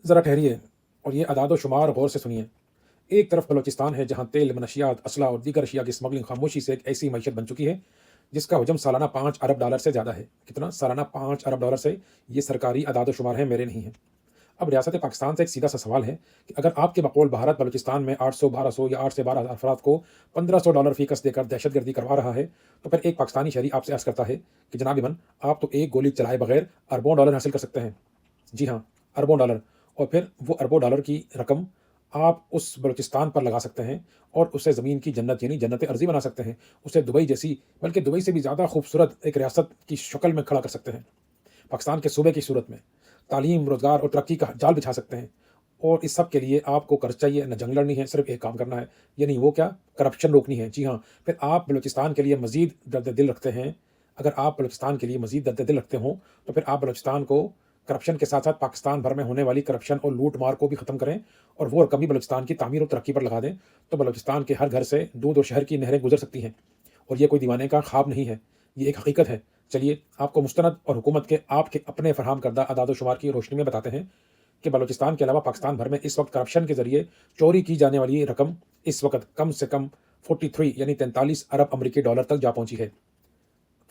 ذرا ٹھہریے اور یہ اعداد و شمار غور سے سنیے۔ ایک طرف بلوچستان ہے جہاں تیل، منشیات، اسلحہ اور دیگر اشیاء کی اسمگلنگ خاموشی سے ایک ایسی معیشت بن چکی ہے جس کا حجم سالانہ 5 ارب ڈالر سے زیادہ ہے۔ کتنا؟ سالانہ 5 ارب ڈالر سے۔ یہ سرکاری اعداد و شمار ہیں، میرے نہیں ہیں۔ اب ریاست پاکستان سے ایک سیدھا سا سوال ہے کہ اگر آپ کے بقول بھارت بلوچستان میں 800 یا 8 سے 12 افراد کو $1500 فی کس دے کر دہشت گردی کروا رہا ہے، تو پھر ایک پاکستانی شہری آپ سے عرض کرتا ہے کہ جناب ایمن، آپ تو ایک گولی چلائے بغیر اربوں ڈالر حاصل کر سکتے ہیں۔ جی ہاں، اربوں ڈالر۔ اور پھر وہ اربوں ڈالر کی رقم آپ اس بلوچستان پر لگا سکتے ہیں اور اسے زمین کی جنت یعنی جنت ارضی بنا سکتے ہیں۔ اسے دبئی جیسی، بلکہ دبئی سے بھی زیادہ خوبصورت ایک ریاست کی شکل میں کھڑا کر سکتے ہیں، پاکستان کے صوبے کی صورت میں۔ تعلیم، روزگار اور ترقی کا جال بچھا سکتے ہیں۔ اور اس سب کے لیے آپ کو قرض چاہیے، نہ جنگ لڑنی ہے، صرف ایک کام کرنا ہے، یعنی وہ کیا؟ کرپشن روکنی ہے۔ جی ہاں، پھر آپ بلوچستان کے لیے مزید درد دل رکھتے ہیں۔ اگر آپ بلوچستان کے لیے مزید درد دل رکھتے ہوں تو پھر آپ بلوچستان کو کرپشن کے ساتھ ساتھ پاکستان بھر میں ہونے والی کرپشن اور لوٹ مار کو بھی ختم کریں اور وہ رقم بھی بلوچستان کی تعمیر اور ترقی پر لگا دیں، تو بلوچستان کے ہر گھر سے دودھ اور شہر کی نہریں گزر سکتی ہیں۔ اور یہ کوئی دیوانے کا خواب نہیں ہے، یہ ایک حقیقت ہے۔ چلیے آپ کو مستند اور حکومت کے آپ کے اپنے فراہم کردہ اعداد و شمار کی روشنی میں بتاتے ہیں کہ بلوچستان کے علاوہ پاکستان بھر میں اس وقت کرپشن کے ذریعے چوری کی جانے والی رقم اس وقت کم سے کم 43 یعنی 43 ارب امریکی ڈالر تک جا پہنچی ہے۔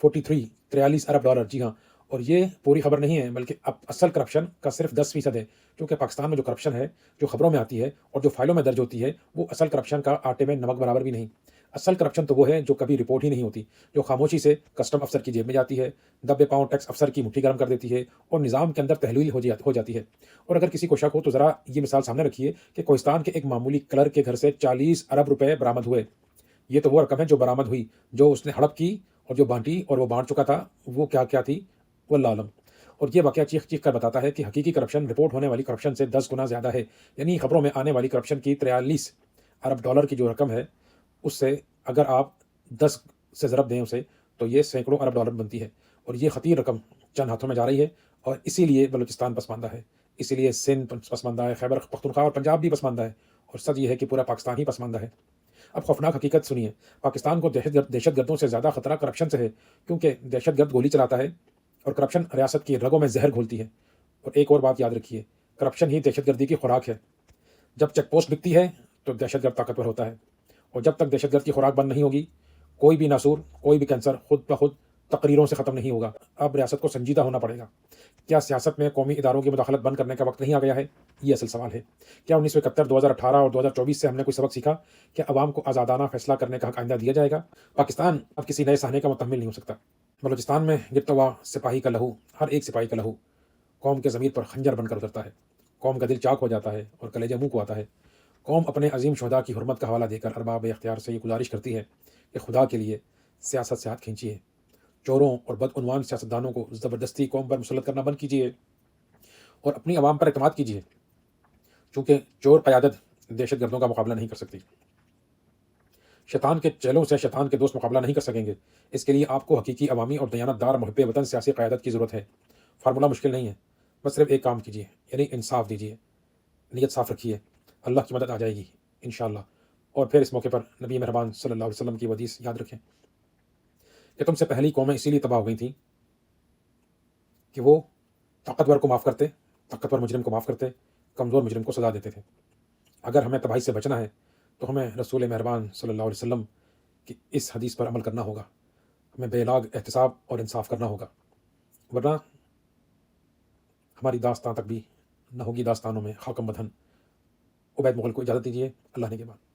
43 ارب ڈالر، جی ہاں۔ اور یہ پوری خبر نہیں ہے، بلکہ اب اصل کرپشن کا صرف 10% ہے، کیونکہ پاکستان میں جو کرپشن ہے، جو خبروں میں آتی ہے اور جو فائلوں میں درج ہوتی ہے، وہ اصل کرپشن کا آٹے میں نمک برابر بھی نہیں۔ اصل کرپشن تو وہ ہے جو کبھی رپورٹ ہی نہیں ہوتی، جو خاموشی سے کسٹم افسر کی جیب میں جاتی ہے، دبے پاؤں ٹیکس افسر کی مٹھی گرم کر دیتی ہے اور نظام کے اندر تحلیل ہو جاتی ہے۔ اور اگر کسی کو شک ہو تو ذرا یہ مثال سامنے رکھیے کہ کوہستان کے ایک معمولی کلر کے گھر سے 40 ارب روپے برآمد ہوئے۔ یہ تو وہ رقم ہے جو برآمد ہوئی، جو اس نے ہڑپ کی اور جو بانٹی اور وہ بانٹ چکا تھا، وہ کیا کیا تھی، واللہ عالم۔ اور یہ واقعہ چیخ چیخ کر بتاتا ہے کہ حقیقی کرپشن رپورٹ ہونے والی کرپشن سے 10 گنا زیادہ ہے، یعنی خبروں میں آنے والی کرپشن کی 43 ارب ڈالر کی جو رقم ہے، اس سے اگر آپ 10 سے ضرب دیں اسے تو یہ سینکڑوں ارب ڈالر بنتی ہے۔ اور یہ خطیر رقم چند ہاتھوں میں جا رہی ہے، اور اسی لیے بلوچستان پسماندہ ہے، اسی لیے سندھ پسماندہ ہے، خیبر پختونخوا اور پنجاب بھی پسماندہ ہے، اور سچ یہ ہے کہ پورا پاکستان ہی پسماندہ ہے۔ اب خوفناک حقیقت سنیے، پاکستان کو دہشت گردوں سے زیادہ خطرہ کرپشن سے ہے، کیونکہ دہشت گرد گولی چلاتا ہے اور کرپشن ریاست کی رگوں میں زہر گھولتی ہے۔ اور ایک اور بات یاد رکھیے، کرپشن ہی دہشت گردی کی خوراک ہے۔ جب چیک پوسٹ بکتی ہے تو دہشت گرد طاقتور ہوتا ہے، اور جب تک دہشت گرد کی خوراک بند نہیں ہوگی، کوئی بھی ناسور، کوئی بھی کینسر خود بخود تقریروں سے ختم نہیں ہوگا۔ اب ریاست کو سنجیدہ ہونا پڑے گا۔ کیا سیاست میں قومی اداروں کی مداخلت بند کرنے کا وقت نہیں آ گیا ہے؟ یہ اصل سوال ہے۔ کیا 1971، 2018 اور 2024 سے ہم نے کوئی سبق سیکھا؟ کیا عوام کو آزادانہ فیصلہ کرنے کا حق آئندہ دیا جائے گا؟ پاکستان اب کسی نئے صحنے کا متحمل نہیں ہو سکتا۔ بلوچستان میں گرتا ہوا سپاہی کا لہو، ہر ایک سپاہی کا لہو قوم کے ضمیر پر خنجر بن کر اترتا ہے، قوم کا دل چاک ہو جاتا ہے اور کلیجہ منہ کو آتا ہے۔ قوم اپنے عظیم شہداء کی حرمت کا حوالہ دے کر ارباب اختیار سے یہ گزارش کرتی ہے کہ خدا کے لیے سیاست سے ہاتھ کھینچیے، چوروں اور بدعنوان سیاستدانوں کو زبردستی قوم پر مسلط کرنا بند کیجیے اور اپنی عوام پر اعتماد کیجیے، چونکہ چور قیادت دہشت گردوں کا مقابلہ نہیں کر سکتی۔ شیطان کے چیلوں سے شیطان کے دوست مقابلہ نہیں کر سکیں گے۔ اس کے لیے آپ کو حقیقی عوامی اور دیانت دار محب وطن سیاسی قیادت کی ضرورت ہے۔ فارمولہ مشکل نہیں ہے، بس صرف ایک کام کیجیے، یعنی انصاف دیجیے، نیت صاف رکھیے، اللہ کی مدد آ جائے گی انشاءاللہ۔ اور پھر اس موقع پر نبی مہربان صلی اللہ علیہ وسلم کی حدیث یاد رکھیں کہ تم سے پہلی قومیں اسی لیے تباہ ہو گئی تھیں کہ وہ طاقتور کو معاف کرتے، طاقتور مجرم کو معاف کرتے، کمزور مجرم کو سزا دیتے تھے۔ اگر ہمیں تباہی سے بچنا ہے تو ہمیں رسول مہربان صلی اللہ علیہ وسلم کی اس حدیث پر عمل کرنا ہوگا، ہمیں بے لاگ احتساب اور انصاف کرنا ہوگا، ورنہ ہماری داستان تک بھی نہ ہوگی داستانوں میں خاکم بدہن۔ عبید مغل کو اجازت دیجیے، اللہ نے کے بعد۔